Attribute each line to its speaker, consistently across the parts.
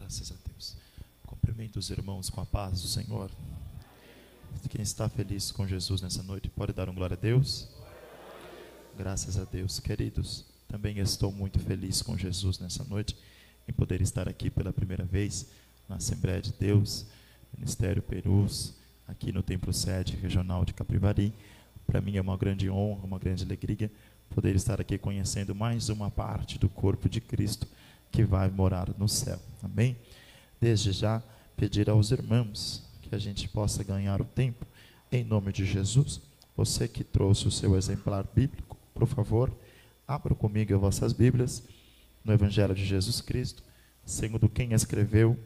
Speaker 1: Graças a Deus. Cumprimento os irmãos com a paz do Senhor. Quem está feliz com Jesus nessa noite, pode dar um glória a Deus? Graças a Deus. Queridos, também estou muito feliz com Jesus nessa noite, em poder estar aqui pela primeira vez na Assembleia de Deus, Ministério Perus, aqui no Templo Sede Regional de Capivari. Para mim é uma grande honra, uma grande alegria poder estar aqui conhecendo mais uma parte do corpo de Cristo que vai morar no céu. Amém? Desde já, pedir aos irmãos que a gente possa ganhar o tempo, em nome de Jesus. Você que trouxe o seu exemplar bíblico, por favor, abra comigo as vossas Bíblias no Evangelho de Jesus Cristo, segundo quem escreveu,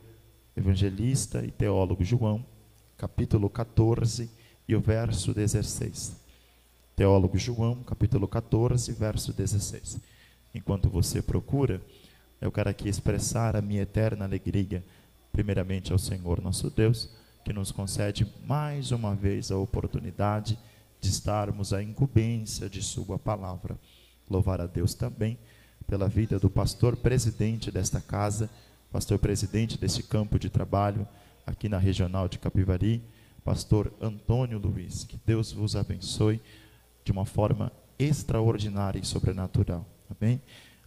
Speaker 1: evangelista e teólogo João, capítulo 14 e o verso 16. Teólogo João, capítulo 14, verso 16. Enquanto você procura, eu quero aqui expressar a minha eterna alegria, primeiramente ao Senhor nosso Deus, que nos concede mais uma vez a oportunidade de estarmos à incumbência de sua palavra. Louvar a Deus também pela vida do pastor presidente desta casa, pastor presidente deste campo de trabalho, aqui na Regional de Capivari, pastor Antônio Luiz. Que Deus vos abençoe de uma forma extraordinária e sobrenatural. Amém?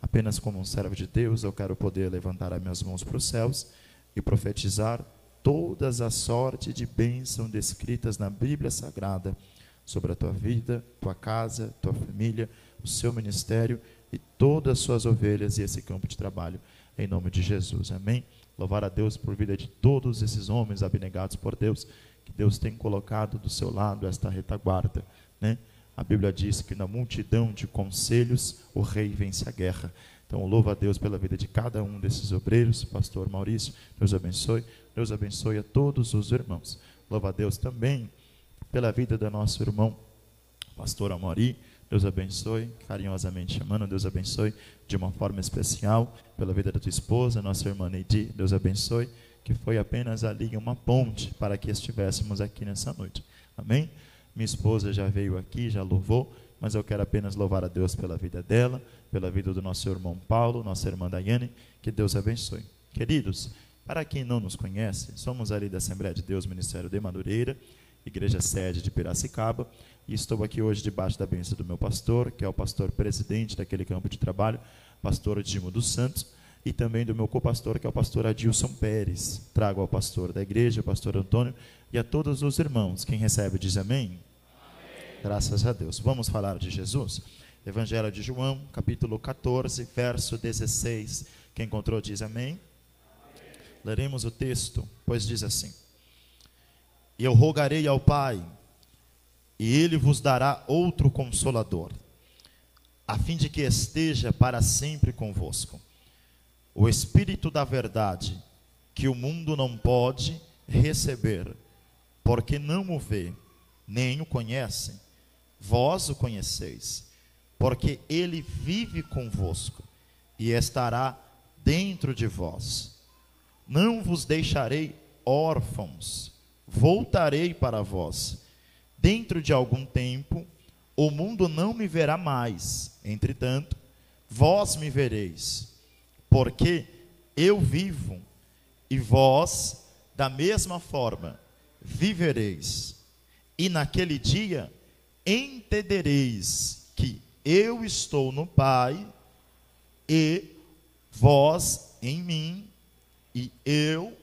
Speaker 1: Apenas como um servo de Deus, eu quero poder levantar as minhas mãos para os céus e profetizar todas as sortes de bênção descritas na Bíblia Sagrada sobre a tua vida, tua casa, tua família, o seu ministério e todas as suas ovelhas e esse campo de trabalho, em nome de Jesus. Amém? Louvar a Deus por vida de todos esses homens abnegados por Deus, que Deus tem colocado do seu lado esta retaguarda, né? A Bíblia diz que na multidão de conselhos o rei vence a guerra. Então louva a Deus pela vida de cada um desses obreiros. Pastor Maurício, Deus abençoe. Deus abençoe a todos os irmãos. Louva a Deus também pela vida do nosso irmão pastor Amori. Deus abençoe, carinhosamente chamando, Deus abençoe de uma forma especial pela vida da tua esposa, nossa irmã Neidi. Deus abençoe, que foi apenas ali uma ponte para que estivéssemos aqui nessa noite. Amém? Minha esposa já veio aqui, já louvou, mas eu quero apenas louvar a Deus pela vida dela, pela vida do nosso irmão Paulo, nossa irmã Daiane, que Deus abençoe. Queridos, para quem não nos conhece, somos ali da Assembleia de Deus, Ministério de Madureira, Igreja Sede de Piracicaba, e estou aqui hoje debaixo da bênção do meu pastor, que é o pastor presidente daquele campo de trabalho, pastor Dimo dos Santos, e também do meu copastor, que é o pastor Adilson Pérez. Trago ao pastor da igreja, o pastor Antônio, e a todos os irmãos. Quem recebe diz amém? Amém. Graças a Deus. Vamos falar de Jesus. Evangelho de João, capítulo 14, verso 16. Quem encontrou diz amém? Amém. Leremos o texto, pois diz assim: E eu rogarei ao Pai, e Ele vos dará outro Consolador, a fim de que esteja para sempre convosco. O Espírito da verdade, que o mundo não pode receber, porque não o vê, nem o conhece. Vós o conheceis, porque ele vive convosco e estará dentro de vós. Não vos deixarei órfãos, voltarei para vós. Dentro de algum tempo, o mundo não me verá mais, entretanto, vós me vereis, porque eu vivo, e vós, da mesma forma, vivereis. E naquele dia, entendereis que eu estou no Pai, e vós em mim, e eu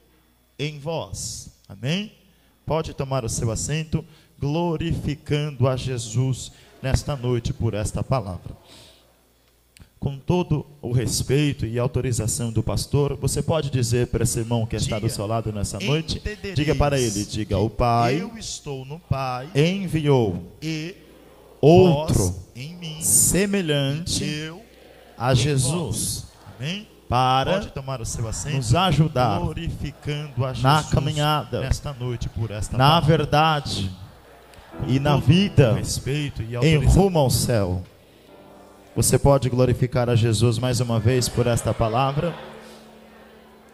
Speaker 1: em vós. Amém? Pode tomar o seu assento, glorificando a Jesus nesta noite por esta palavra. Com todo o respeito e autorização do pastor, você pode dizer para esse irmão que está do seu lado nessa noite? Diga para ele, diga: o Pai,
Speaker 2: eu estou no Pai,
Speaker 1: enviou
Speaker 2: e
Speaker 1: outro
Speaker 2: em mim,
Speaker 1: semelhante
Speaker 2: eu
Speaker 1: a Jesus,
Speaker 2: amém?
Speaker 1: para
Speaker 2: Pode tomar o seu assento,
Speaker 1: nos ajudar
Speaker 2: glorificando a Jesus
Speaker 1: na caminhada,
Speaker 2: nesta noite por esta
Speaker 1: na
Speaker 2: palavra.
Speaker 1: verdade e na
Speaker 2: todo
Speaker 1: vida
Speaker 2: o respeito e
Speaker 1: em
Speaker 2: autorização.
Speaker 1: rumo ao céu. Você pode glorificar a Jesus mais uma vez por esta palavra?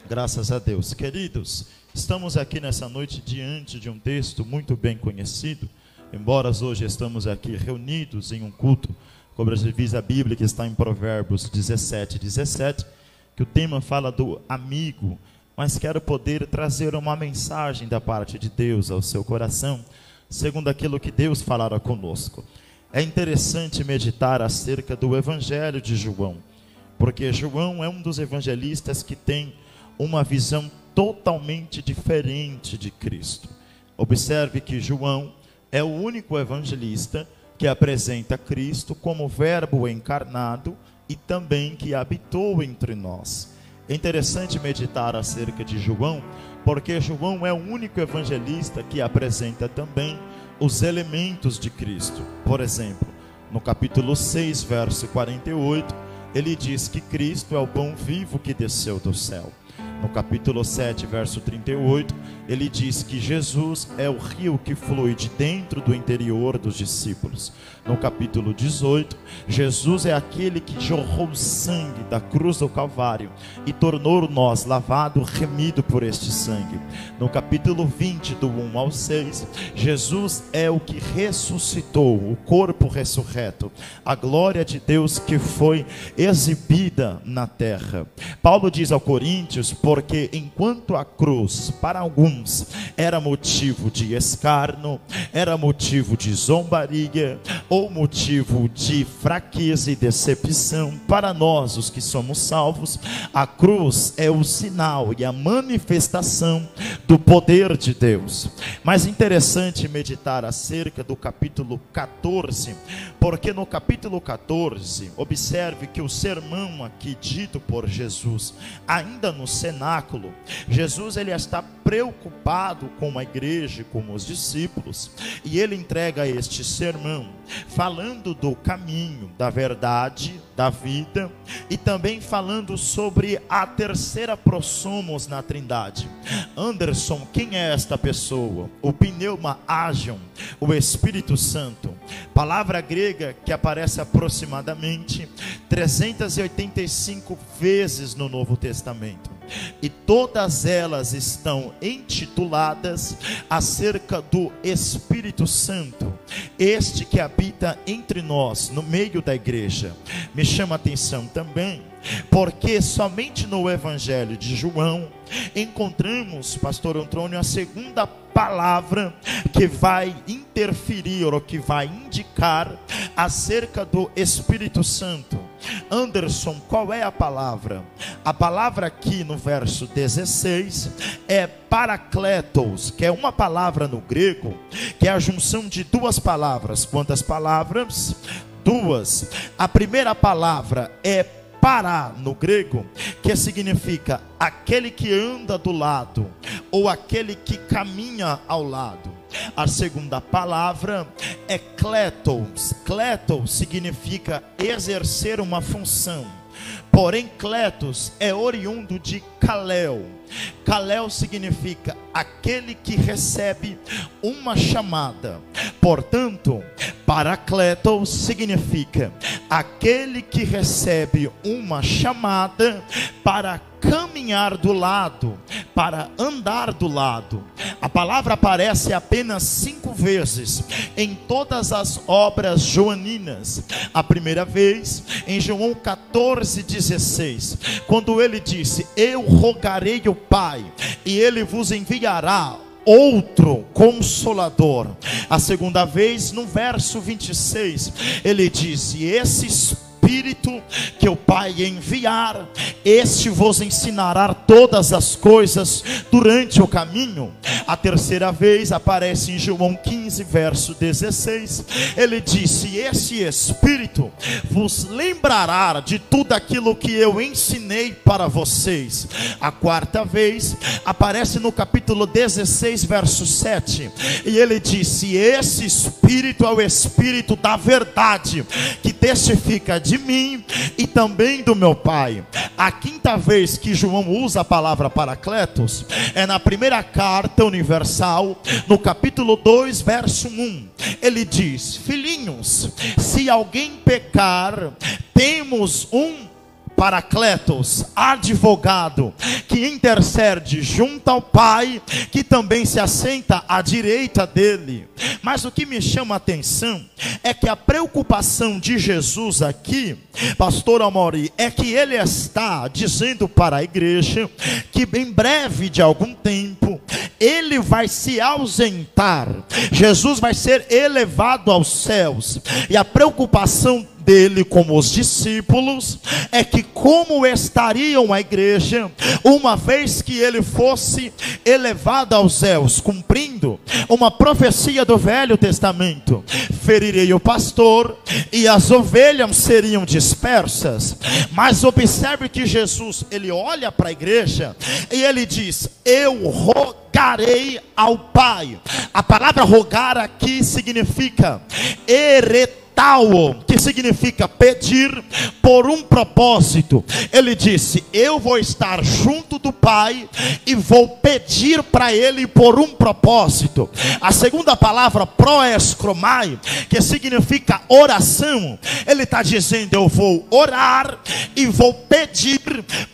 Speaker 1: Graças a Deus. Queridos, estamos aqui nessa noite diante de um texto muito bem conhecido, embora hoje estamos aqui reunidos em um culto, como diz a Bíblia, que está em Provérbios 17, que o tema fala do amigo, mas quero poder trazer uma mensagem da parte de Deus ao seu coração, segundo aquilo que Deus falara conosco. É interessante meditar acerca do Evangelho de João, porque João é um dos evangelistas que tem uma visão totalmente diferente de Cristo. Observe que João é o único evangelista que apresenta Cristo como verbo encarnado e também que habitou entre nós. É interessante meditar acerca de João, porque João é o único evangelista que apresenta também os elementos de Cristo. Por exemplo, no capítulo 6, verso 48, ele diz que Cristo é o pão vivo que desceu do céu. No capítulo 7, verso 38, ele diz que Jesus é o rio que flui de dentro do interior dos discípulos. No capítulo 18, Jesus é aquele que jorrou sangue da cruz do Calvário e tornou nós lavado, remido por este sangue. No capítulo 20, do 1 ao 6, Jesus é o que ressuscitou, o corpo ressurreto, a glória de Deus que foi exibida na terra. Paulo diz ao Coríntios: porque enquanto a cruz para alguns era motivo de escárnio, era motivo de zombaria ou motivo de fraqueza e decepção, para nós os que somos salvos, a cruz é o sinal e a manifestação do poder de Deus. Mas interessante meditar acerca do capítulo 14, porque no capítulo 14, observe que o sermão aqui dito por Jesus, ainda no cenáculo, Jesus ele está preocupado com a igreja, com os discípulos, e ele entrega este sermão falando do caminho, da verdade, da vida, e também falando sobre a terceira prosomos na Trindade. Anderson, quem é esta pessoa? O pneuma agion, o Espírito Santo, palavra grega que aparece aproximadamente 385 vezes no Novo Testamento. E todas elas estão intituladas acerca do Espírito Santo, este que habita entre nós, no meio da igreja. Me chama a atenção também, porque somente no Evangelho de João encontramos, pastor Antônio, a segunda palavra que vai interferir ou que vai indicar acerca do Espírito Santo. Anderson, qual é a palavra? A palavra aqui no verso 16 é parakletos, que é uma palavra no grego, que é a junção de duas palavras. Quantas palavras? Duas. A primeira palavra é para no grego, que significa aquele que anda do lado, ou aquele que caminha ao lado. A segunda palavra é kletos. Kletos significa exercer uma função. Porém, kletos é oriundo de kalel. Kalel significa aquele que recebe uma chamada. Portanto, parakletos significa aquele que recebe uma chamada para caminhar do lado, para andar do lado. A palavra aparece apenas 5 vezes em todas as obras joaninas. A primeira vez em João 14:16, quando ele disse: eu rogarei ao Pai e ele vos enviará outro Consolador. A segunda vez no verso 26, ele diz: e esse Espírito que o Pai enviar, este vos ensinará todas as coisas durante o caminho. A terceira vez aparece em João 15, verso 16, ele disse: esse Espírito vos lembrará de tudo aquilo que eu ensinei para vocês. A quarta vez aparece no capítulo 16, verso 7, e ele disse: esse Espírito é o Espírito da verdade, que testifica de mim e também do meu Pai. A quinta vez que João usa a palavra parakletos é na primeira carta universal, no capítulo 2, verso 1. Ele diz: filhinhos, se alguém pecar, temos um Paracletos, advogado, que intercede junto ao Pai, que também se assenta à direita dele. Mas o que me chama a atenção é que a preocupação de Jesus aqui, pastor Amaury, é que ele está dizendo para a igreja que em breve de algum tempo ele vai se ausentar. Jesus vai ser elevado aos céus, e a preocupação dele com os discípulos é que como estariam a igreja uma vez que ele fosse elevado aos céus, cumprindo uma profecia do Velho Testamento: ferirei o pastor e as ovelhas seriam dispersas. Mas observe que Jesus, ele olha para a igreja e ele diz: eu rogarei ao Pai. A palavra rogar aqui significa que significa pedir por um propósito. Ele disse: eu vou estar junto do Pai e vou pedir para Ele por um propósito. A segunda palavra, proescromai, que significa oração, ele está dizendo: eu vou orar e vou pedir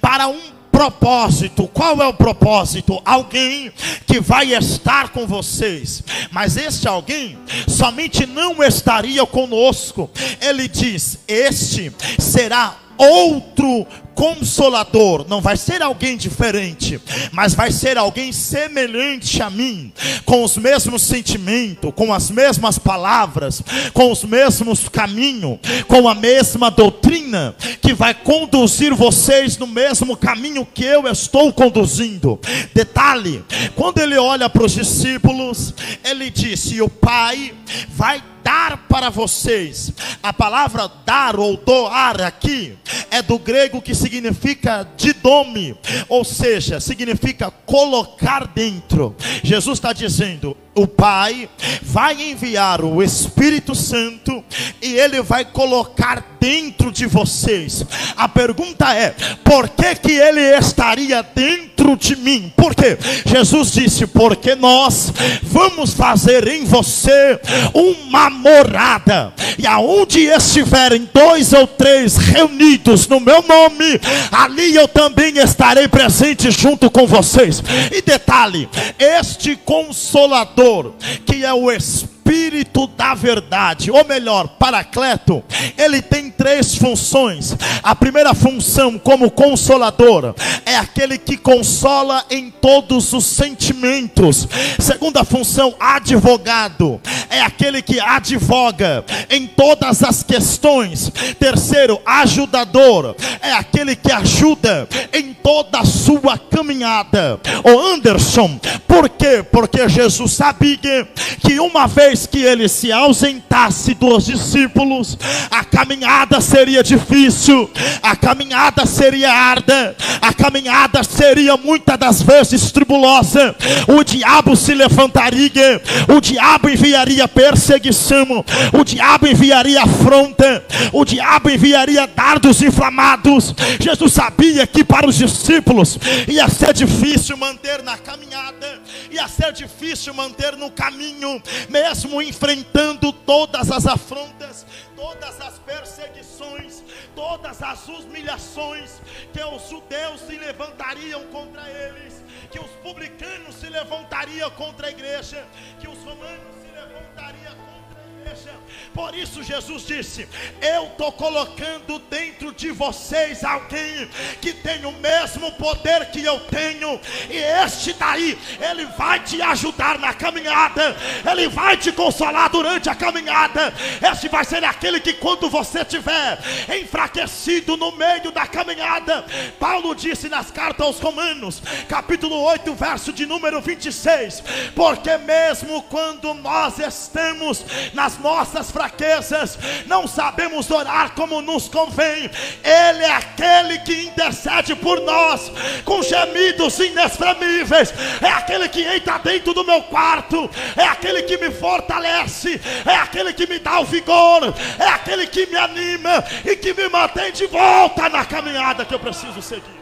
Speaker 1: para um propósito. Qual é o propósito? Alguém que vai estar com vocês, mas este alguém somente não estaria conosco. Ele diz: este será outro Consolador. Não vai ser alguém diferente, mas vai ser alguém semelhante a mim, com os mesmos sentimentos, com as mesmas palavras, com os mesmos caminhos, com a mesma doutrina, que vai conduzir vocês no mesmo caminho que eu estou conduzindo. Detalhe: quando ele olha para os discípulos, ele disse: e o Pai vai dar para vocês. A palavra dar ou doar aqui é do grego que significa didome, ou seja, significa colocar dentro. Jesus está dizendo: o Pai vai enviar o Espírito Santo e ele vai colocar dentro de vocês. A pergunta é: por que que ele estaria dentro de mim? Por quê? Jesus disse: porque nós vamos fazer em você uma morada, e aonde estiverem 2 ou 3 reunidos no meu nome, ali eu também estarei presente junto com vocês. E detalhe: este Consolador, que é o Espírito da verdade, ou melhor, Paracleto, ele tem 3 funções. A primeira função, como consolador, é aquele que consola em todos os sentimentos. Segunda função, advogado, é aquele que advoga em todas as questões. Terceiro, ajudador, é aquele que ajuda em toda a sua caminhada. O Anderson, por quê? Porque Jesus sabia que uma vez que ele se ausentasse dos discípulos, a caminhada seria difícil, a caminhada seria árdua, a caminhada seria muitas das vezes tribulosa. O diabo se levantaria, o diabo enviaria perseguição, o diabo enviaria afronta, o diabo enviaria dardos inflamados. Jesus sabia que para os discípulos ia ser difícil manter na caminhada, ia ser difícil manter no caminho, mesmo enfrentando todas as afrontas, todas as perseguições, todas as humilhações que os judeus se levantariam contra eles, que os publicanos se levantariam contra a igreja, que os romanos se levantariam contra a igreja. Por isso Jesus disse: eu estou colocando dentro de vocês alguém que tem o mesmo poder que eu tenho, e este daí, ele vai te ajudar na caminhada, ele vai te consolar durante a caminhada. Este vai ser aquele que, quando você estiver enfraquecido no meio da caminhada, Paulo disse nas cartas aos Romanos, capítulo 8, verso de número 26, porque mesmo quando nós estamos nas nossas fraquezas, não sabemos orar como nos convém, ele é aquele que intercede por nós com gemidos inexprimíveis, é aquele que entra dentro do meu quarto, é aquele que me fortalece, é aquele que me dá o vigor, é aquele que me anima e que me mantém de volta na caminhada que eu preciso seguir.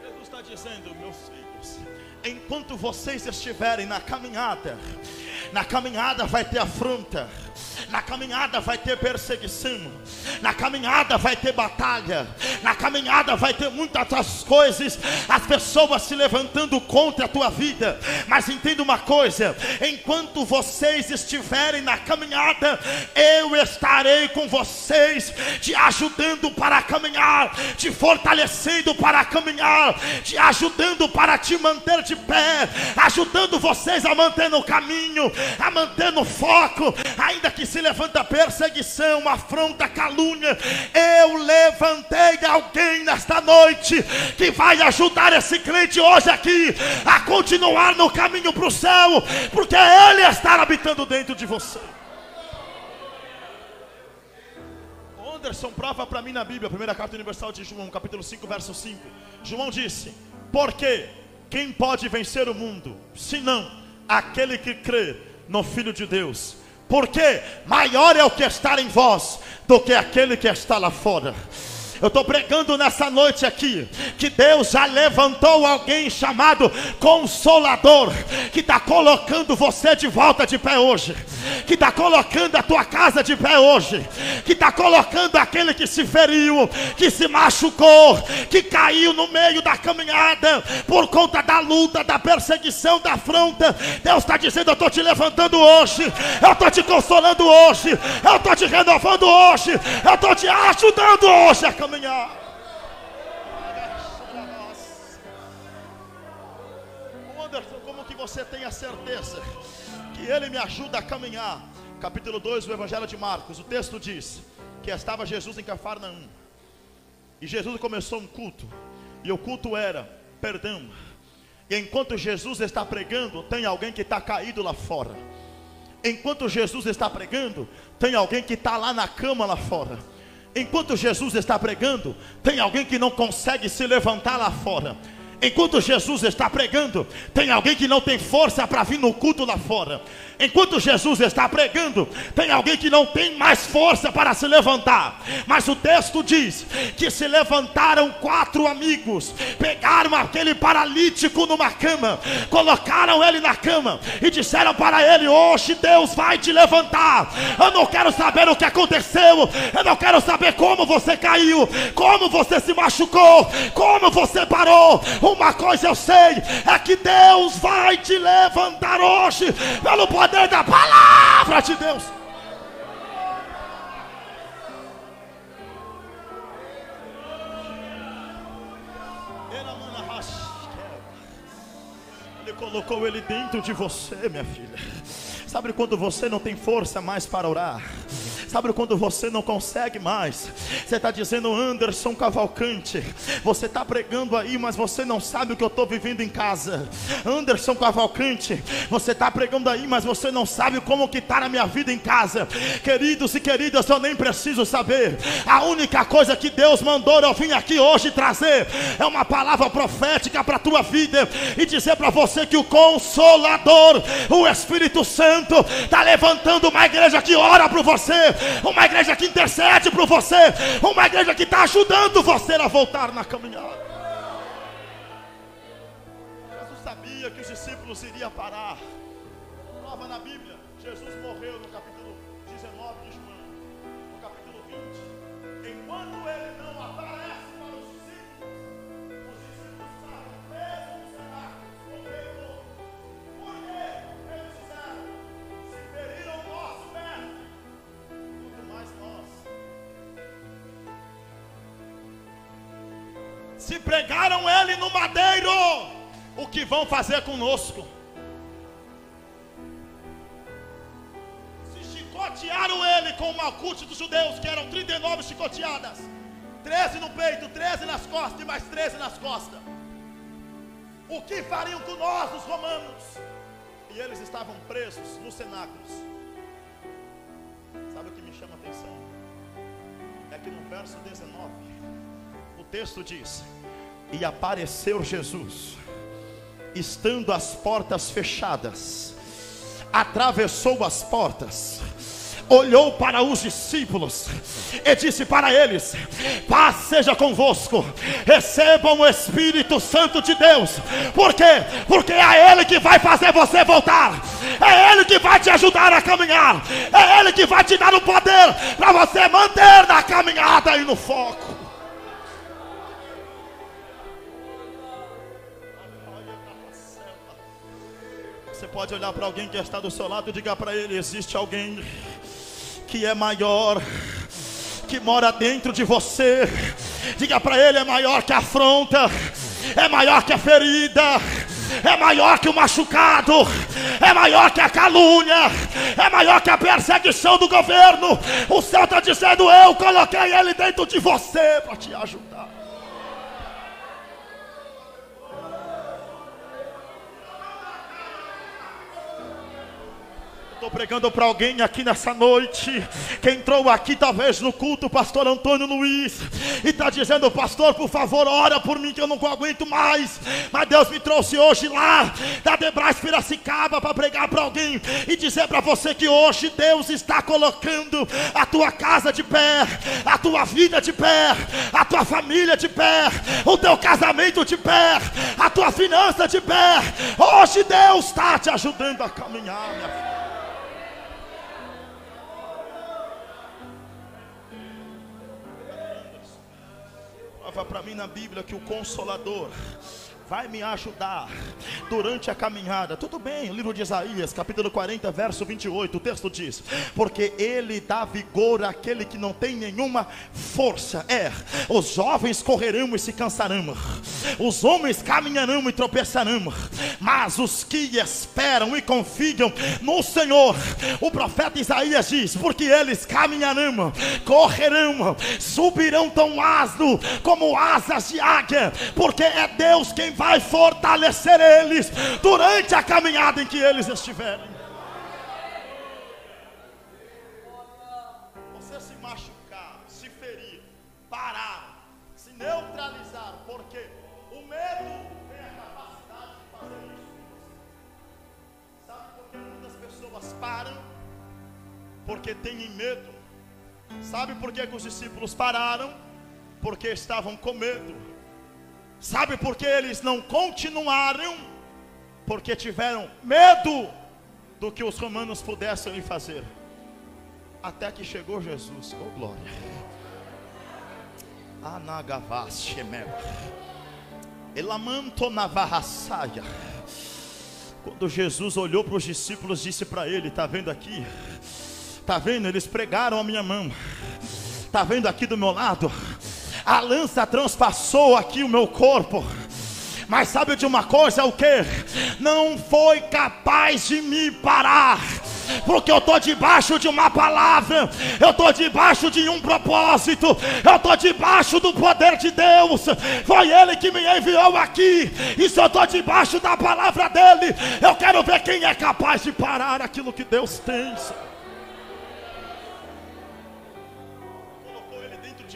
Speaker 1: Jesus está dizendo: meus filhos, enquanto vocês estiverem na caminhada vai ter afronta, Na caminhada vai ter perseguição, na caminhada vai ter batalha, na caminhada vai ter muitas outras coisas, as pessoas se levantando contra a tua vida. Mas entenda uma coisa: enquanto vocês estiverem na caminhada, eu estarei com vocês, te ajudando para caminhar, te fortalecendo para caminhar, te ajudando para te manter de pé, ajudando vocês a manter no caminho, a manter no foco. Ainda que se levanta perseguição, afronta, calúnia, eu levantei alguém nesta noite que vai ajudar esse crente hoje aqui a continuar no caminho para o céu, porque ele está habitando dentro de você. Anderson prova para mim na Bíblia, primeira carta universal de João, capítulo 5, verso 5. João disse: porque quem pode vencer o mundo, senão aquele que crê no Filho de Deus? Porque maior é o que está em vós do que aquele que está lá fora. Eu estou pregando nessa noite aqui que Deus já levantou alguém chamado Consolador, que está colocando você de volta de pé hoje, que está colocando a tua casa de pé hoje, que está colocando aquele que se feriu, que se machucou, que caiu no meio da caminhada por conta da luta, da perseguição, da afronta. Deus está dizendo: eu estou te levantando hoje, eu estou te consolando hoje, eu estou te renovando hoje, eu estou te ajudando hoje a caminhar. Anderson, como que você tem a certeza que Ele me ajuda a caminhar? Capítulo 2 do Evangelho de Marcos, o texto diz que estava Jesus em Cafarnaum, e Jesus começou um culto, e o culto era perdão. E enquanto Jesus está pregando, tem alguém que está caído lá fora. Enquanto Jesus está pregando, tem alguém que está lá na cama lá fora. Enquanto Jesus está pregando, tem alguém que não consegue se levantar lá fora. Enquanto Jesus está pregando, tem alguém que não tem força para vir no culto lá fora. Enquanto Jesus está pregando, tem alguém que não tem mais força para se levantar. Mas o texto diz que se levantaram 4 amigos, pegaram aquele paralítico numa cama, colocaram ele na cama e disseram para ele: hoje Deus vai te levantar. Eu não quero saber o que aconteceu, eu não quero saber como você caiu, como você se machucou, como você parou. Uma coisa eu sei, é que Deus vai te levantar hoje, pelo poder da palavra de Deus. Ele colocou ele dentro de você, minha filha. Sabe quando você não tem força mais para orar? Sabe quando você não consegue mais? Você está dizendo: Anderson Cavalcante, você está pregando aí, mas você não sabe o que eu estou vivendo em casa. Anderson Cavalcante, você está pregando aí, mas você não sabe como que está na minha vida em casa. Queridos e queridas, eu nem preciso saber. A única coisa que Deus mandou eu vim aqui hoje trazer é uma palavra profética para a tua vida, e dizer para você que o Consolador, o Espírito Santo, está levantando uma igreja que ora por você, uma igreja que intercede por você, uma igreja que está ajudando você a voltar na caminhada. Jesus sabia que os discípulos iriam parar. Prova na Bíblia: Jesus morreu no capítulo 19 de João, no capítulo 20. Enquanto ele não aparece para os discípulos estavam presos no cenáculo, com medo. Por que eles disseram: se feriram o nosso mestre, muito mais nós. Se pregaram ele no madeiro, o que vão fazer conosco? Se chicotearam ele com o malcute dos judeus, que eram 39 chicoteadas, 13 no peito, 13 nas costas e mais 13 nas costas, o que fariam com nós, os romanos? E eles estavam presos nos cenáculos. Sabe o que me chama a atenção? É que no verso 19 o texto diz: e apareceu Jesus, estando as portas fechadas, atravessou as portas, olhou para os discípulos e disse para eles: paz seja convosco, recebam o Espírito Santo de Deus. Por quê? Porque é Ele que vai fazer você voltar, é Ele que vai te ajudar a
Speaker 2: caminhar. É Ele que vai te dar o poder para você manter na caminhada e no foco. Você pode olhar para alguém que está do seu lado e diga para ele: existe alguém que é maior, que mora dentro de você. Diga para ele: é maior que a afronta, é maior que a ferida, é maior que o machucado, é maior que a calúnia, é maior que a perseguição do governo. O céu está dizendo: eu coloquei ele dentro de você para te ajudar. Estou pregando para alguém aqui nessa noite, que entrou aqui talvez no culto, pastor Antônio Luiz, e está dizendo: pastor, por favor, ora por mim que eu não aguento mais. Mas Deus me trouxe hoje lá da Debrais Piracicaba para pregar para alguém e dizer para você que hoje Deus está colocando a tua casa de pé, a tua vida de pé, a tua família de pé, o teu casamento de pé, a tua finança de pé. Hoje Deus está te ajudando a caminhar, minha filha. Para mim na Bíblia que o Consolador vai me ajudar durante a caminhada. Tudo bem, o livro de Isaías, capítulo 40, verso 28, o texto diz: porque ele dá vigor àquele que não tem nenhuma força. Os jovens correrão e se cansarão, os homens caminharão e tropeçarão, mas os que esperam e confiam no Senhor, o profeta Isaías diz: porque eles caminharão, correrão, subirão tão asno como asas de águia, porque é Deus quem vai fortalecer eles durante a caminhada em que eles estiverem. Você se machucar, se ferir, parar, se neutralizar, porque o medo tem a capacidade de fazer isso. Sabe por que muitas pessoas param? Porque têm medo. Sabe por que os discípulos pararam? Porque estavam com medo. Sabe por que eles não continuaram? Porque tiveram medo do que os romanos pudessem lhe fazer. Até que chegou Jesus. Oh glória. Anagavas Shemel Elamanto Navarrasaia. Quando Jesus olhou para os discípulos, disse para ele: está vendo aqui? Está vendo? Eles pregaram a minha mão. Está vendo aqui do meu lado? A lança transpassou aqui o meu corpo. Mas sabe de uma coisa, o que? Não foi capaz de me parar. Porque eu estou debaixo de uma palavra, eu estou debaixo de um propósito, eu estou debaixo do poder de Deus. Foi Ele que me enviou aqui, e se eu estou debaixo da palavra dEle, eu quero ver quem é capaz de parar aquilo que Deus tem.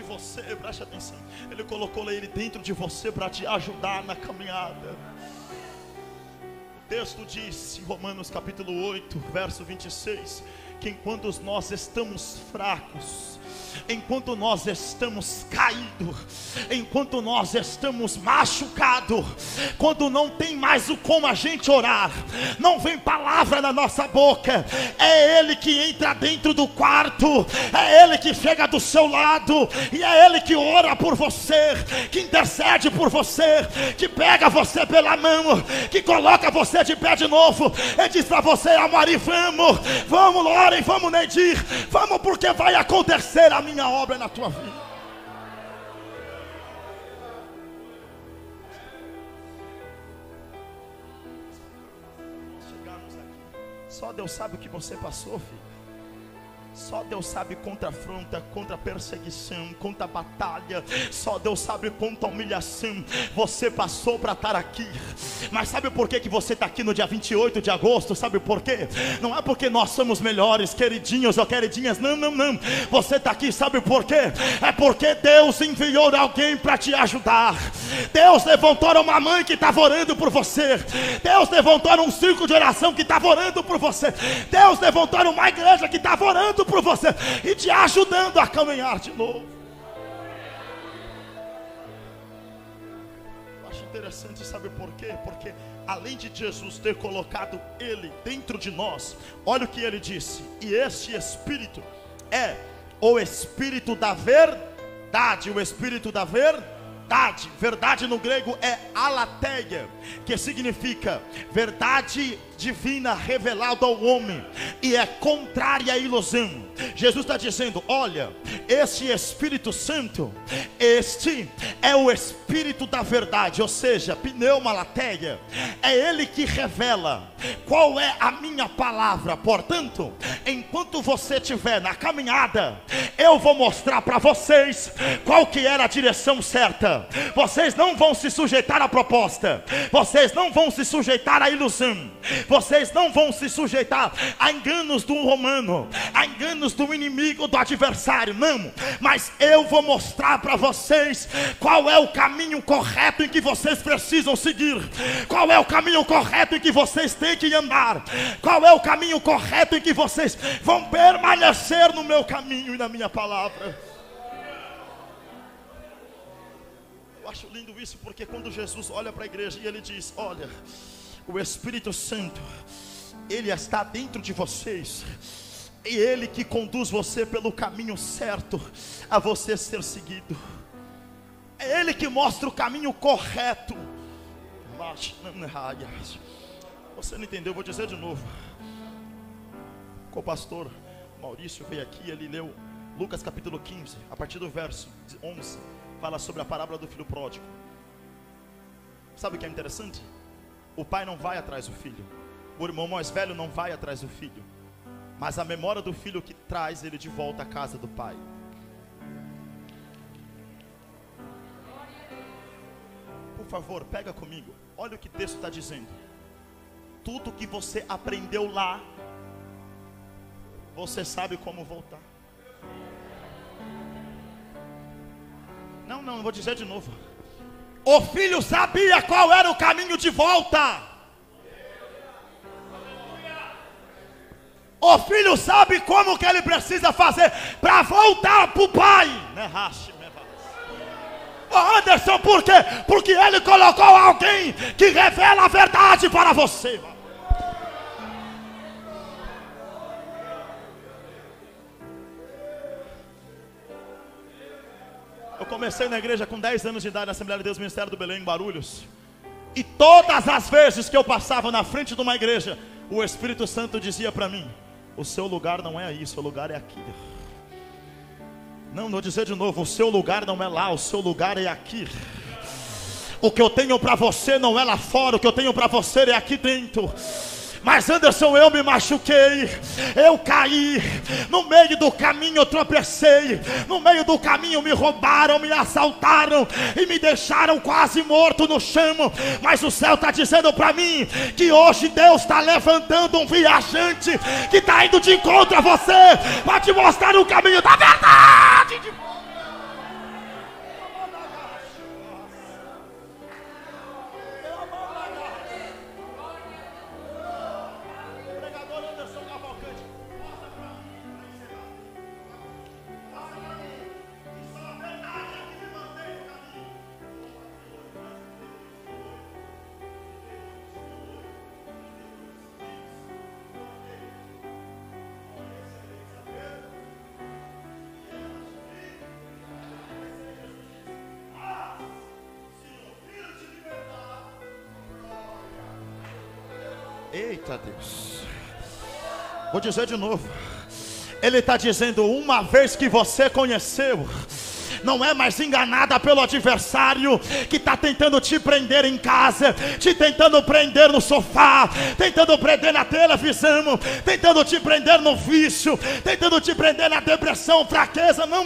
Speaker 2: Você, preste atenção, Ele colocou ele dentro de você para te ajudar na caminhada. O texto diz em Romanos capítulo 8, verso 26, que enquanto nós estamos fracos, enquanto nós estamos caídos, enquanto nós estamos machucados, quando não tem mais o como a gente orar, não vem palavra na nossa boca, é Ele que entra dentro do quarto, é Ele que chega do seu lado, e é Ele que ora por você, que intercede por você, que pega você pela mão, que coloca você de pé de novo, e diz para você: Amari, vamos Loren, vamos Nedir, vamos, porque vai acontecer a minha obra na tua vida. Chegamos aqui, só Deus sabe o que você passou, filho. Só Deus sabe contra afronta, contra perseguição, contra batalha. Só Deus sabe quanta humilhação você passou para estar aqui. Mas sabe por que você está aqui no dia 28 de agosto? Sabe por quê? Não é porque nós somos melhores, queridinhos ou queridinhas. Não, não, não. Você está aqui, sabe por quê? É porque Deus enviou alguém para te ajudar. Deus levantou uma mãe que estava orando por você. Deus levantou um círculo de oração que estava orando por você. Deus levantou uma igreja que estava orando por você e te ajudando a caminhar de novo. interessante, sabe por quê? Porque além de Jesus ter colocado ele dentro de nós, olha o que ele disse: e este Espírito é o Espírito da verdade. O Espírito da verdade. Verdade no grego é alateia, que significa verdade divina revelada ao homem, e é contrária à ilusão. Jesus está dizendo: olha, este Espírito Santo, este é o Espírito da verdade, ou seja, pneumalateia, é ele que revela qual é a minha palavra. Portanto, enquanto você estiver na caminhada, eu vou mostrar para vocês qual que era a direção certa. Vocês não vão se sujeitar à proposta, vocês não vão se sujeitar à ilusão, vocês não vão se sujeitar a enganos do romano, a enganos do inimigo, do adversário, não. Mas eu vou mostrar para vocês qual é o caminho correto em que vocês precisam seguir, qual é o caminho correto em que vocês têm que andar, qual é o caminho correto em que vocês vão permanecer no meu caminho e na minha palavra. Eu acho lindo isso, porque quando Jesus olha para a igreja e ele diz: olha, o Espírito Santo, ele está dentro de vocês, e ele que conduz você pelo caminho certo a você ser seguido, é ele que mostra o caminho correto. Você não entendeu? Eu vou dizer de novo. O pastor Maurício veio aqui, ele leu Lucas capítulo 15, a partir do verso 11, fala sobre a parábola do filho pródigo. Sabe o que é interessante? O pai não vai atrás do filho, o irmão mais velho não vai atrás do filho, mas a memória do filho que traz ele de volta à casa do pai. Por favor, pega comigo, olha o que o texto está dizendo. Tudo que você aprendeu lá, você sabe como voltar. Não vou dizer de novo. O filho sabia qual era o caminho de volta. O filho sabe como que ele precisa fazer para voltar para o pai. Anderson, por quê? Porque ele colocou alguém que revela a verdade para você. Eu comecei na igreja com 10 anos de idade, na Assembleia de Deus Ministério do Belém, em Guarulhos. E todas as vezes que eu passava na frente de uma igreja, o Espírito Santo dizia para mim: o seu lugar não é aí, o seu lugar é aqui. Não, vou dizer de novo: o seu lugar não é lá, o seu lugar é aqui. O que eu tenho para você não é lá fora, o que eu tenho para você é aqui dentro. Mas Anderson, eu me machuquei, eu caí, no meio do caminho eu tropecei, no meio do caminho me roubaram, me assaltaram e me deixaram quase morto no chão. Mas o céu está dizendo para mim que hoje Deus está levantando um viajante que está indo de encontro a você, para te mostrar o caminho da verdade. Eita Deus, vou dizer de novo. Ele está dizendo: uma vez que você conheceu, não é mais enganada pelo adversário que está tentando te prender em casa, te tentando prender no sofá, tentando prender na televisão, tentando te prender no vício, tentando te prender na depressão, fraqueza. Não.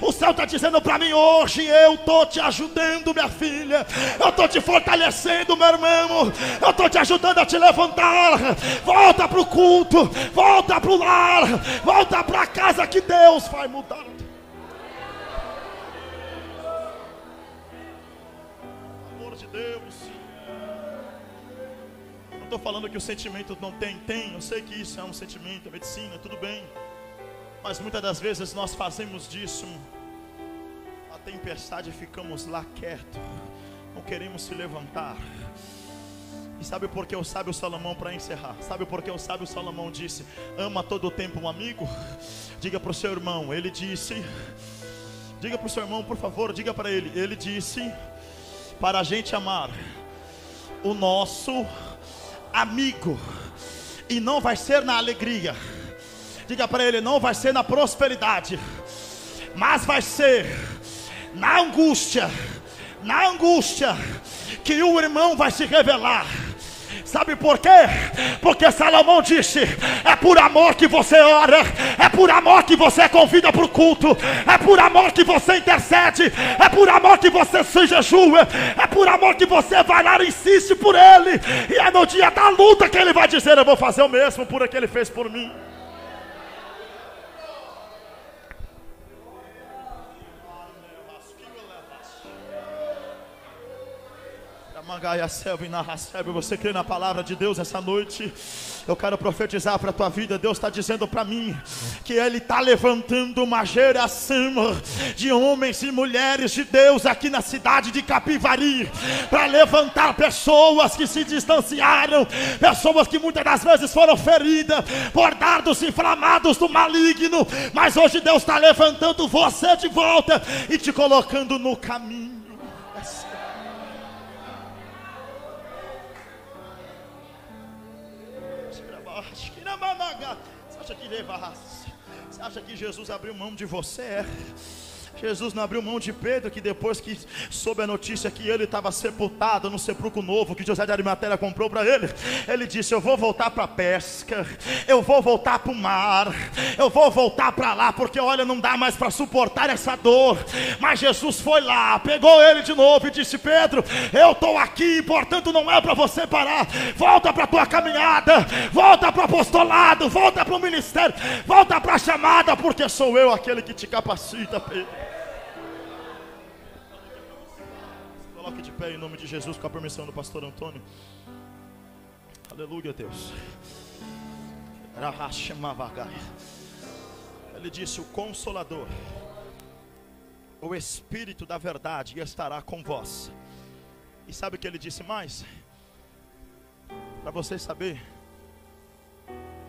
Speaker 2: O céu está dizendo para mim hoje: eu estou te ajudando, minha filha, eu estou te fortalecendo, meu irmão, eu estou te ajudando a te levantar. Volta para o culto, volta para o lar, volta para a casa que Deus vai mudar. Deus, não estou falando que o sentimento não tem, eu sei que isso é um sentimento, é medicina, tudo bem, mas muitas das vezes nós fazemos disso a tempestade e ficamos lá quieto, não queremos se levantar. E sabe por que o sábio Salomão, para encerrar, sabe por que o sábio Salomão disse: ama todo o tempo um amigo? Diga para o seu irmão, ele disse, diga para o seu irmão, por favor, diga para ele disse, para a gente amar o nosso amigo, e não vai ser na alegria, diga para ele, não vai ser na prosperidade, mas vai ser na angústia que o irmão vai se revelar. Sabe por quê? Porque Salomão disse: é por amor que você ora, é por amor que você convida para o culto, é por amor que você intercede, é por amor que você se jejua, é por amor que você vai lá e insiste por ele, e é no dia da luta que ele vai dizer: eu vou fazer o mesmo por aquilo que ele fez por mim. Você crê na palavra de Deus essa noite? Eu quero profetizar para a tua vida. Deus está dizendo para mim que Ele está levantando uma geração de homens e mulheres de Deus aqui na cidade de Capivari, para levantar pessoas que se distanciaram, pessoas que muitas das vezes foram feridas por dardos inflamados do maligno, mas hoje Deus está levantando você de volta e te colocando no caminho. Você acha que Jesus abriu mão de você? Jesus não abriu mão de Pedro, que depois que soube a notícia que ele estava sepultado no sepulcro novo que José de Arimateia comprou para ele, ele disse: eu vou voltar para a pesca, eu vou voltar para o mar, eu vou voltar para lá, porque olha, não dá mais para suportar essa dor. Mas Jesus foi lá, pegou ele de novo e disse: Pedro, eu estou aqui, portanto não é para você parar, volta para a tua caminhada, volta para o apostolado, volta para o ministério, volta para a chamada, porque sou eu aquele que te capacita, Pedro. Coloque de pé em nome de Jesus, com a permissão do pastor Antônio. Aleluia, Deus. Ele disse: o Consolador, o Espírito da verdade estará com vós. E sabe o que ele disse mais? Para vocês saberem,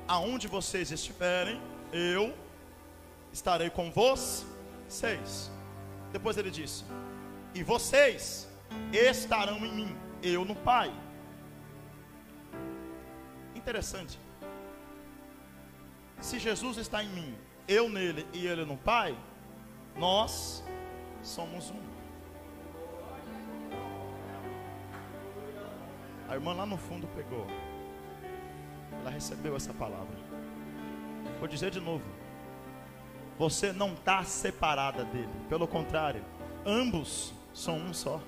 Speaker 2: aonde vocês estiverem, eu estarei com vocês. Depois ele disse: e vocês estarão em mim, eu no Pai. Interessante. Se Jesus está em mim, eu nele e ele no Pai, nós somos um. A irmã lá no fundo pegou, ela recebeu essa palavra. Vou dizer de novo: você não está separada dele, pelo contrário, ambos são um só.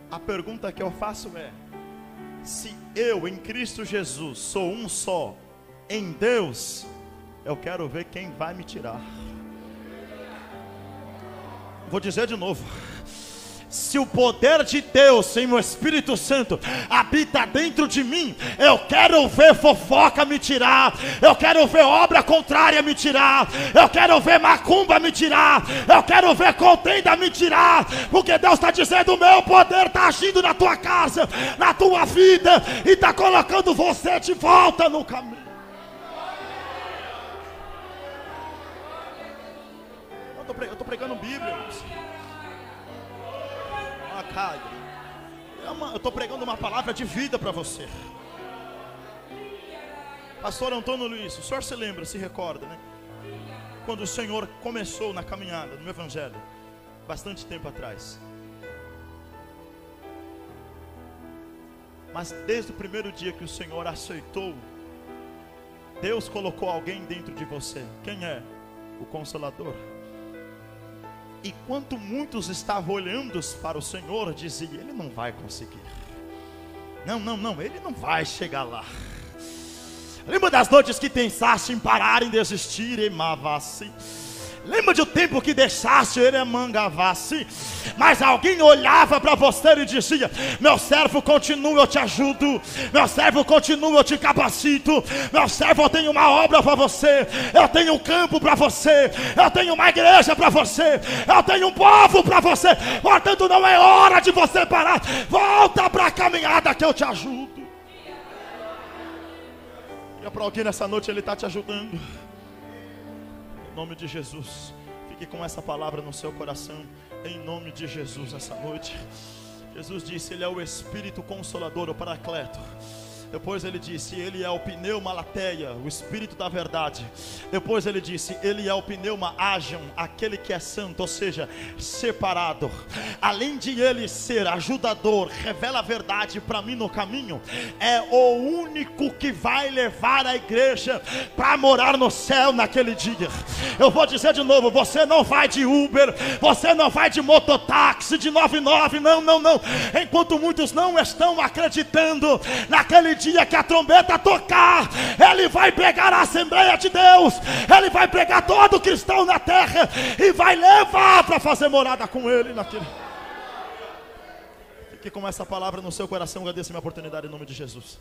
Speaker 2: A pergunta que eu faço é: se eu em Cristo Jesus sou um só em Deus, eu quero ver quem vai me tirar. Vou dizer de novo: se o poder de Deus em meu Espírito Santo habita dentro de mim, eu quero ver fofoca me tirar, eu quero ver obra contrária me tirar, eu quero ver macumba me tirar, eu quero ver contenda me tirar, porque Deus está dizendo: o meu poder está agindo na tua casa, na tua vida, e está colocando você de volta no caminho. Eu estou pregando Bíblia. Eu estou pregando uma palavra de vida para você. Pastor Antônio Luiz, o senhor se lembra, se recorda, né? Quando o Senhor começou na caminhada, no Evangelho, bastante tempo atrás. Mas desde o primeiro dia que o Senhor aceitou, Deus colocou alguém dentro de você. Quem é? O Consolador. E quanto muitos estavam olhando para o Senhor, diziam: ele não vai conseguir. Não, ele não vai chegar lá. Lembra das noites que pensaste em parar, em desistir, Lembra de um tempo que deixaste ele mangavasse, mas alguém olhava para você e dizia: meu servo, continua, eu te ajudo. Meu servo, continua, eu te capacito. Meu servo, eu tenho uma obra para você. Eu tenho um campo para você. Eu tenho uma igreja para você. Eu tenho um povo para você. Portanto, não é hora de você parar. Volta para a caminhada que eu te ajudo. E para alguém nessa noite, ele está te ajudando. Em nome de Jesus, fique com essa palavra no seu coração, em nome de Jesus, essa noite. Jesus disse: ele é o Espírito Consolador, o Paracleto. Depois ele disse: ele é o pneuma lateia, o Espírito da verdade. Depois ele disse: ele é o pneuma ágion, aquele que é santo, ou seja, separado. Além de ele ser ajudador, revela a verdade para mim no caminho, é o único que vai levar a igreja para morar no céu naquele dia. Eu vou dizer de novo: você não vai de Uber, você não vai de mototáxi, de 99, não. Enquanto muitos não estão acreditando, naquele dia que a trombeta tocar, ele vai pegar a Assembleia de Deus, ele vai pegar todo cristão na terra e vai levar para fazer morada com ele naquele. Fique com essa palavra no seu coração. Agradeço a minha oportunidade em nome de Jesus.